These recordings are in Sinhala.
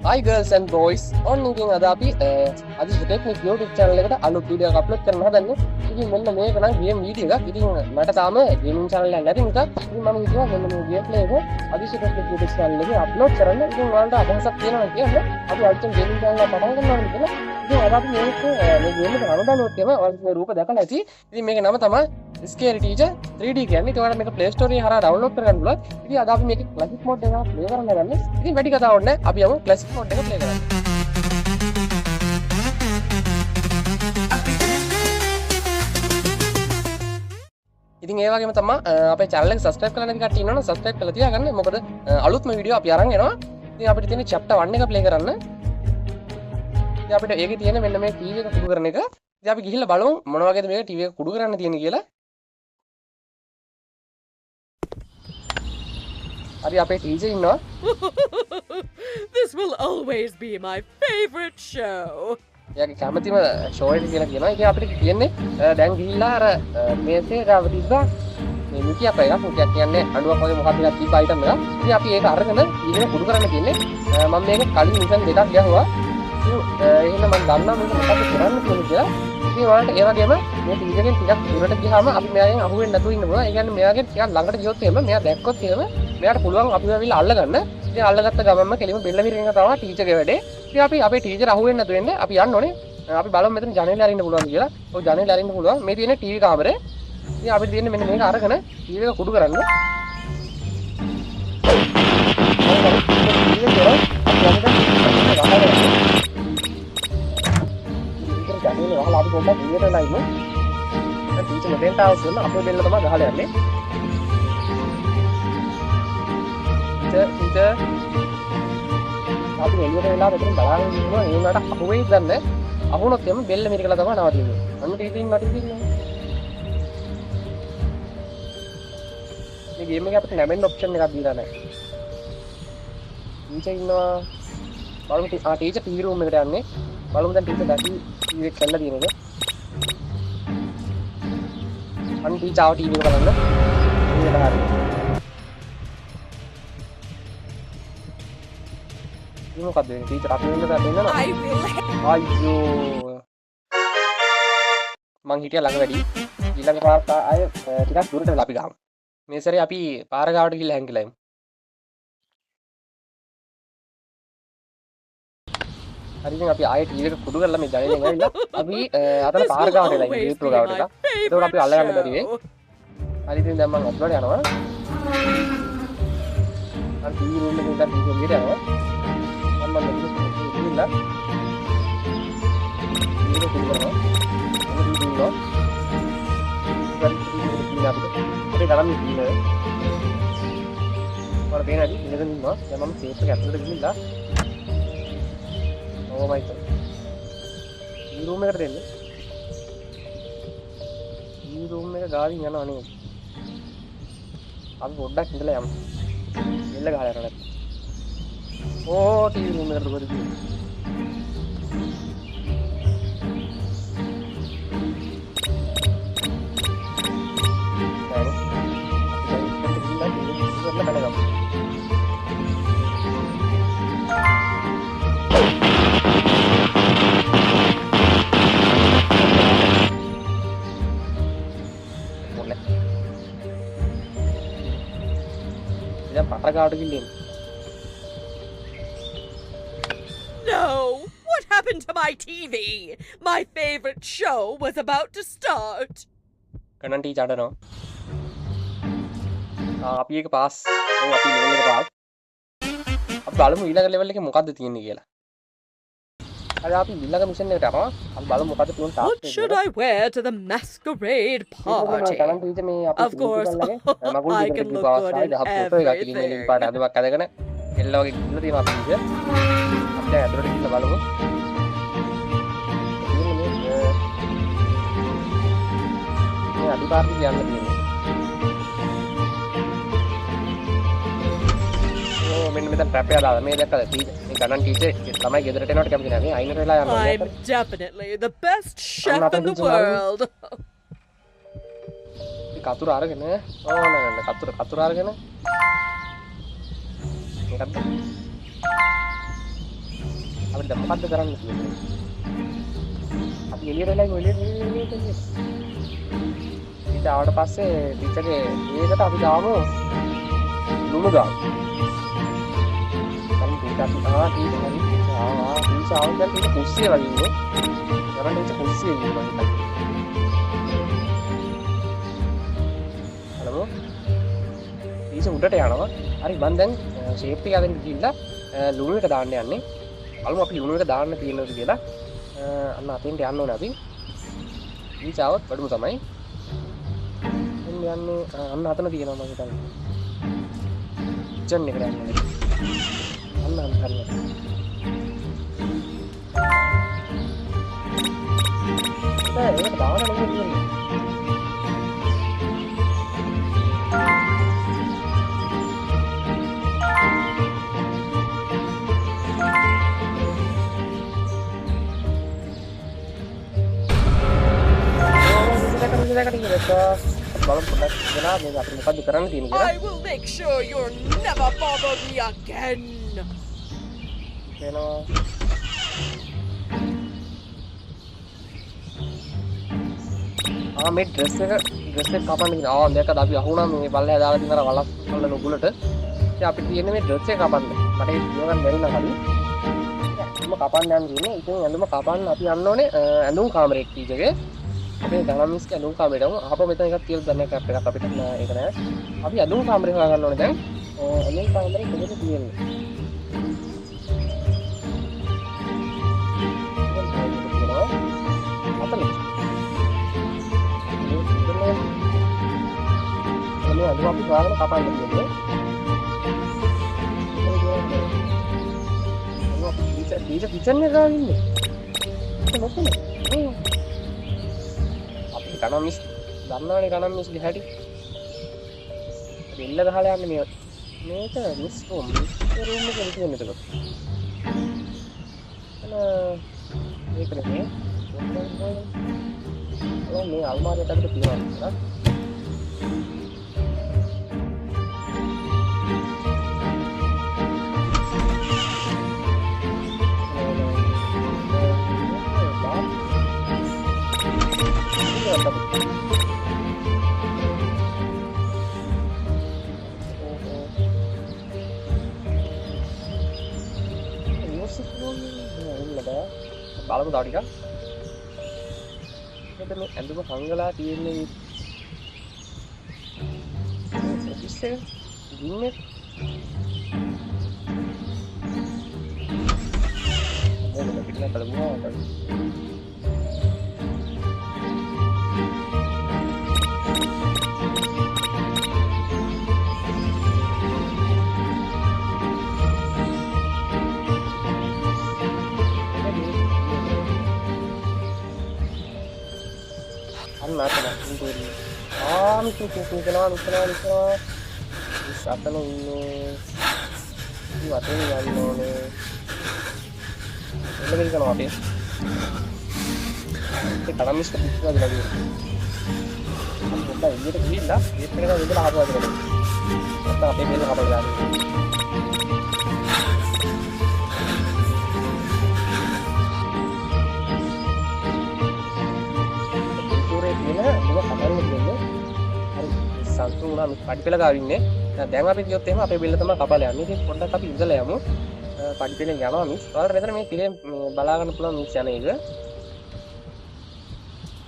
Hi girls and boys. ඔන්න ඉතින් අද අපි අදිශ ටෙක්නික් YouTube channel එකට අලුත් වීඩියෝ එකක් අප්ලෝඩ් කරන්න හදන්නේ. ඉතින් මෙන්න මේක නම් ගේම් වීඩියෝ එකක්. ඉතින් මට තාම ගේමින් channel එකක් නැති නිසා ඉතින් මම හිතුවා මෙන්න මේ ගේම් ප්ලේ එක අදිශ ටෙක්නික් YouTube channel එකේ අප්ලෝඩ් කරන්න. ඉතින් ඔයාලට අදහසක් තියෙනවා කියන්නේ අපි අලුතෙන් ගේමින් channel එක පටන් ගන්නවා කියලා. ඉතින් අද අපි මේක මේ ගේම් එක download කරලා ඔයාලට මේ රූප දැකලා ඇති. ඉතින් මේකේ නම තමයි Scary Teacher 3D කියන්නේ. ඉතින් ඔයාලට මේක Play Store එකේ හරහා download කරගන්න පුළුවන්. ඉතින් අද අපි මේකේ classic mode එක play කරන්න ගන්නේ. ඉතින් වැඩි කතාවක් නැහැ. අපි යමු classic mode එක play කරන්න. ඉතින් ඒ වගේම තමයි අපේ channel එක subscribe කරලා නැති කට්ටිය ඉන්නවනම් subscribe කරලා තියාගන්න. මොකද අලුත්ම වීඩියෝ අපි අරන් එනවා. ඉතින් අපිට තියෙන chapter 1 එක play කරන්න. ඉතින් අපිට ඒකේ තියෙන මෙන්න මේ TV එක කුඩු කරන එක. ඉතින් අපි ගිහිල්ලා බලමු මොන වගේද මේක TV එක කුඩු කරන්න තියෙන්නේ කියලා. අපි අපේ teacher ඉන්නවා. This will always be my favorite show. එයාගේ කැමතිම ෂෝ එක කියලා කියනවා. ඉතින් අපිට කියන්නේ දැන් ගිහිල්ලා අර මේසේ ගාව තිබ්බා මේ මුකියක් එකක්. මුකියක් කියන්නේ අඬුවක් වගේ මොකක්ද එකක් තිබ්බ අයිටම් එකක්. ඉතින් අපි ඒක අරගෙන ඊගෙන කුඩු කරන්න තියෙන්නේ. මම මේක කලින් මිෂන් දෙකක් ගහුවා. ඉතින් එහෙනම් මම දන්නවා මේක මොකක්ද කරන්න කියලා. ඉතින් ඔයාලට ඒ වගේම මේ ටීචර් එකෙන් ටිකක් දුරට ගියාම අපි මෙයාගෙන් අහුවෙන්නේ නැතුව ඉන්න පුළුවන්. ඒ කියන්නේ මෙයාගෙන් ටිකක් ළඟට ගියොත් එහෙම මෙයා දැක්කොත් එහෙම මෙයාට පුළුවන් අපිව ඇවිල්ලා අල්ලගන්න. ඉතින් අල්ලගත්ත ගමන්ම කෙලිම බෙල්ල විරින එක තමයි ටීචර්ගේ වැඩේ. ඉතින් අපි අපේ ටීචර් අහුවෙන්නේ නැතුව ඉන්න අපි යන්න ඕනේ. අපි බලමු මෙතන ජනේලෙ අරින්න පුළුවන් කියලා. ඔය ජනේලෙ අරින්න පුළුවන්. මේ තියෙන ටීවී කාමරේ. ඉතින් අපිට තියෙන්නේ මෙන්න මේක අරගෙන ටීවී එක කුඩු කරන්න. ජනේලෙ වහලා අපි පොඩ්ඩක් ඊට වෙලා ඉමු. දැන් ටීචර් මෙතෙන්ට ආවොත් අපේ බෙල්ල තමයි ගහලා යන්නේ. ටීචර් අපි එළියට වෙලා මෙතන බලාගෙන ඉන්නවා. ඒ වුණාට අහුවෙයිද දන්නේ. අහුනොත් එම බෙල්ල මිරිකලා තමයි නවතින්නේ. අන්න ටීචර් ඉන්නට ඉන්නේ. මේ ගේම් එකේ අපිට නැමෙන්න ඔප්ෂන් එකක් දීලා නැහැ. ටීචර් ඉන්නවා. බලමු ටීචර් ටීවී රූම් එකට යන්නේ. බලමු දැන් ටීචර් දැකි ටීවී එක කල්ලා තියෙනද? අන්න ටීචර් ආව ටීවී එක බලන්න. ටීවී එක හරියට. මොකක්ද මේ ටීචර් අපි වෙනද දෙන්නනවා අයියෝ මං හිටියා ළඟ වැඩි ඊළඟ පාරට ආය ටිකක් දුරට වෙලා අපි ගහමු මේ සැරේ අපි පාර ගාවට ගිහලා හැංගිලා යමු හරි ඉතින් අපි ආයෙ ටීවී එක කුඩු කරලා මේ ජනේලෙන් ඇවිල්ලා අපි අතන පාර ගාවට එලා ඉන්නේ ඊට්‍රෝ ගාවට එක ඒකට අපි අල්ල ගන්න බැරි වෙයි හරි ඉතින් දැන් මං අප්ලෝඩ් යනවා අර ටීවී රූම් එකේ ඉඳන් ටීවී එකට යනවා මම ඉන්නවා ඒක පිළිගන්නවා මොකද ඉන්නවා අපේ ගණන් ඉන්නේ මම පේනදි ඉඳන් ඉන්නවා දැන් මම සේෆ් එක ඇතුළට ගිහිල්ලා ඕ මයි ගොඩ් මේ රූම් එකට දෙන්න මේ රූම් එක ගාවින් යනවා නේද අපි පොඩ්ඩක් ඉඳලා යමු එල්ල ගහලා යනවා Oh, TV room එකට දුවද ගියේ. ඉතින් පාර ගාවට ගිහින් No! What happened to my TV? My favorite show was about to start. Kanan teacher අඬනවා. අපි එක පාස්. ඔව් අපි ලෙවල් එක පාස්. අපි බලමු ඊළඟ ලෙවල් එකේ මොකද්ද තියෙන්නේ කියලා. හරි අපි ඊළඟ මිෂන් එකට යනවා. අපි බලමු මොකද්ද තියෙන ටාස්ක් එක. What should I wear to the masquerade party? Kanan teacher මේ අපි Of course, I can look good in everything. පාට අදවක් අදගෙන එල්ල වගේ ඉන්න තියෙනවා අපි ටීචර්. දැන් අදට ගිහින් බලමු. මේ අඩිපාරට යන්න තියෙනවා. ඕ මෙන්න මෙතන ට්‍රැප් එක දාලා මේ දැක්කද ටීචර් මේ ගණන් ටීචර් තමයි ගෙදරට එනවට කැමති නැහැ. මේ අයිනට වෙලා යනවා. I'm definitely the best chef in the world. මේ කතුර අරගෙන ඕ නෑ කතුර අරගෙන මේකත් අපිට දැන් මොකද්ද කරන්න තියෙන්නේ? අපි එළියට වෙලා එළියට ඊට ආවට පස්සේ ටීචර්ගේ මේකට අපි දාමු ලුණු දාමු. අපි ටීචර් ආවද ටීචර් කුස්සිය වගේ ඉන්නේ. කරන්න ටීචර් කුස්සිය ඉන්නේ මම හිතන්නේ. හලෝ. ටීචර් උඩට යනවා. හරි මම දැන් ෂේප් එක අදින්න ගිහිල්ලා ලුණු එක දාන්න යන්නේ. බලමු අපි ලුණු එක දාන්න තියෙනවද කියලා. අන්න අතෙන්ට යන්න ඕනේ අපි. ටීචර් ආවත් වඩුම තමයි. යන්නේ අන්න අතන තියෙනවා මම හිතන්නේ. කිචන් එකට යන්නේ. අන්න හරියට. ඒක දාන්න නෙමෙයි කියන්නේ. I will make sure you'll never bother me again. මේ ඩ්‍රෙස් එක කපන්න කියන. දැක්කද අපි අහුණා මේ පල්ලෙහා දාලා තියෙන අර වලස් වල නුගුලට. ඉතින් අපිට තියෙන්නේ මේ ඩ්‍රෙස් එක කපන්න. මට ඒක කියවන්න බැරි නම් කලින්. ඇඳුම කපන්න යන්න තියෙන්නේ. ඉතින් ඇඳුම කපන්න අපි යන්න ඕනේ ඇඳුම් කාමරේ ටීචර්ගේ. අපේ ධනමිස්ගේ ඇඳුම් කාමරේට යමු. අපව මෙතන එකක් තියලා දැන් කැප් එකක් අපිට ඒක නෑ. අපි ඇඳුම් කාමරේ හොයාගන්න ඕනේ දැන්. ඇඳුම් කාමරේ කොහෙද තියෙන්නේ? අතන. මේ අඳුම අපි හොයාගෙන කපන්න තියෙන්නේ. ටීචර් කිචන් එක ගාව ඉන්නේ. ඒක මොකද? අපි කනමිස් දන්නවනේ කනමිස්ගේ හැටි. බෙල්ල ගහලා යන්නේ මේක මිස් රූම් එකේ තියෙන එතකොට. මේක නේ. මේ අල්මාරියට අපිට තියෙනවා. බලමු තව ටිකක්. මෙතන මේ ඇඳුම හංගලා තියෙන්නේ ඔෆිස් එක ගින්නේ. මොකද පිටින් බලමු. අතන ඉන්නේ ඉතින් අතන යන්න ඕනේ එළවෙල කරනවා අපි ඒ තරම්ස්ක පිටුවා ගිහලා ගියා අපි පොඩ්ඩක් එළියට ගිහිල්ලා ඒත් එකම විදලා ආපුවා කියලා නැත්නම් අපේ මෙල්ල කපලා දාන්න ඉතුරුේ කියන එක කපන්න දෙන්නේ හරි සන්තුනා මේ පඩිපෙළ ගාව ඉන්නේ දැන් අපි කියොත් එහෙම අපේ බෙල්ල තමයි කපලා යන්නේ. ඉතින් පොඩ්ඩක් අපි ඉඳලා යමු. පඩිපෙළෙන් යනවා මිස්. ඔයාලට මෙතන මේ පිළේ බලා ගන්න පුළුවන් මිස් යන එක.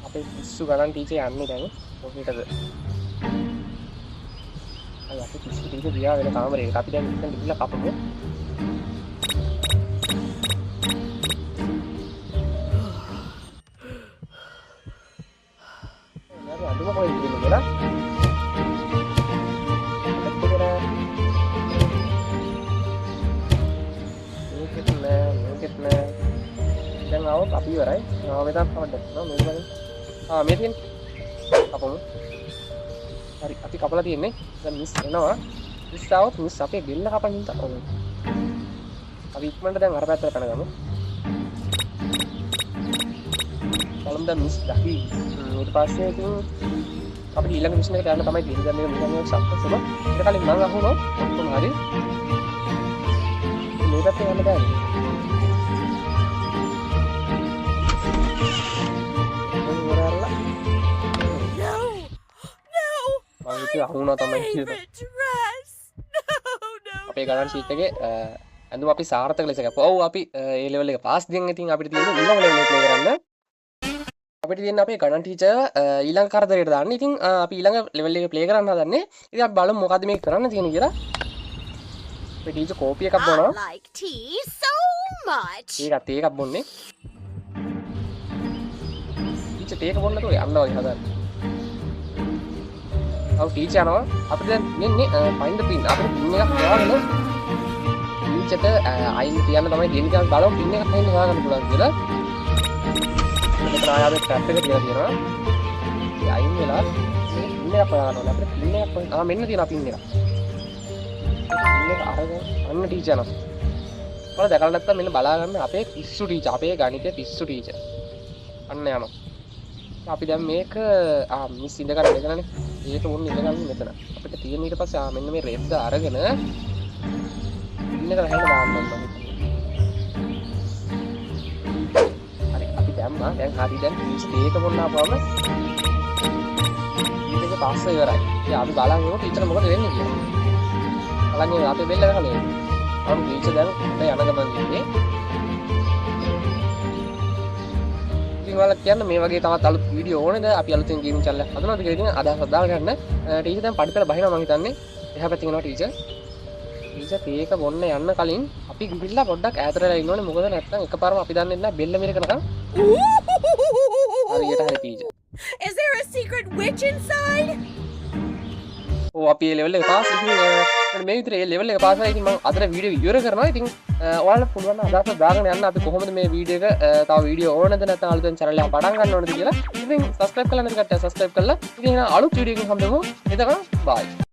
අපේ පිස්සු ගණන් ටීචර් යන්නේ දැන් කොහෙටද? අය අපේ පිස්සු ටීචර් ගියා වෙන කාමරේකට. අපි දැන් ඉතින් ගිහලා කපමු. නෑ අඳුම කොහෙද ඉන්නේ කියලා? දැන් આવොත් අපි ඉවරයි. මෙතන තමයි දැක්කම මේක බලන්න. මේ තියෙන කපමු. හරි අපි කපලා තියෙන්නේ. දැන් මිස් එනවා. මිස් આવොත් මිස් අපේ බෙල්ල කපන්න ඉන්න ඕනේ. අපි ඉක්මනට දැන් අර පැත්තට පැනගමු. බලමු දැන් මිස් දකි. ඊට පස්සේ ඉතින් අපිට ඊළඟ මිෂන් එකට යන්න තමයි තියෙන්නේ. දැන් මේක මිෂන් එක සක්සස් වුණා. ඊට කලින් මම අහුණා ඔක්කොම හරි. මේකට යන්න බෑ. ඉතින් අහුණා තමයි කියනවා. favorite dress. No. අපේ ගණන් ෂීට් එකේ ඇඳුම අපි සාර්ථක ලෙස ගත්තා. ඔව් අපි ඒ ලෙවල් එක පාස් දෙන් ඉතින් අපිට තියෙන ඊළඟ ලෙවල් එක ප්ලේ කරන්න. අපිට තියෙන අපේ ගණන් ටීචර් ඊළඟ කරදරයට දාන්න. ඉතින් අපි ඊළඟ ලෙවල් එක ප්ලේ කරන්න හදන්නේ. ඉතින් අපි බලමු මොකද්ද මේක කරන්න තියෙන්නේ කියලා. අපේ ටීචර් කෝපි එකක් I බොනවා. like tea so much. ඒකත් ඒකක් බොන්නේ. ටීචර් ඒක බොන්න නේද යන්න වගේ හදන්නේ. ඔව් ටීචර් යනවා. අපිට දැන් තියෙන්නේ find the pin. අපිට pin එකක් හොයාගෙන ටීචර්ට අයින් තියන්න තමයි දෙන්නේ. අපි බලමු pin එකක් අයින් හොයාගන්න පුළුවන් කියලා. මෙතන ආයෙත් ටැප් එක තියලා තියෙනවා. ඒ අයින් වෙලා මේ pin එකක් හොයාගන්න ඕනේ. අපිට pin එකක් මෙන්න තියෙනවා pin එක. pin එක අරගෙන අන්න ටීචර් යනවා. ඔයාලා දැකලා නැත්නම් මෙන්න බලා ගන්න අපේ පිස්සු ටීචර්. අපේ ගණිතයේ පිස්සු ටීචර්. අන්න යනවා. අපි දැන් මේක මිස් ඉඳ ගන්න මෙතනනේ. ඒක මොන ඉඳ ගන්න මෙතන. අපිට තියෙන ඊට පස්සේ මෙන්න මේ රෙද්ද අරගෙන ඉන්න එක හැම දාන්න ඕනේ. හරි අපි දැම්මා. දැන් හරි දැන් මිස් ඒක මොන්න ආපුවම මේක පස්සේ ඉවරයි. ඉතින් අපි බලන් ඉමු ටීචර් මොකද වෙන්නේ කියලා. බලන් ඉමු අපේ බෙල්ල ගහලා. අර ටීචර් දැන් යන ගමන් ඉන්නේ. ඔයාලා කියන්න මේ වගේ තවත් අලුත් වීඩියෝ ඕනේද අපි අලුතෙන් ගේමින් channel එකක් හදනවාද කියලා ඉතින් අදහස් දාලා ගන්න. ටීචර් දැන් පඩිපෙළ බහිනවා මම හිතන්නේ. එහා පැත්තේ යනවා ටීචර්. ටීචර් ඒක බොන්න යන්න කලින් අපි ගිහිල්ලා පොඩ්ඩක් ඈතට වෙලා ඉන්න ඕනේ. මොකද නැත්නම් එකපාරම අපි දන්නේ නැහැ බෙල්ල මිරකනකම්. හරියට හරි teacher. Is there a secret witch inside? ඔව් අපි මේ ලෙවල් එක පාස් ඉතින් මේ විතර මේ ලෙවල් එක පාස් වෙලා ඉතින් මම අදට වීඩියෝ ඉවර කරනවා. ඉතින් ඔයාලට පුළුවන් අදහස් දාගෙන යන්න අපි කොහොමද මේ වීඩියෝ එක තව වීඩියෝ ඕනද නැත්නම් අලුතෙන් channel එක පටන් ගන්න ඕනද කියලා. ඉතින් subscribe කරලා නැති කට්ටිය subscribe කරලා ඉතින් එහෙනම් අලුත් වීඩියෝ එකකින් හම්බෙමු. එතකන් bye.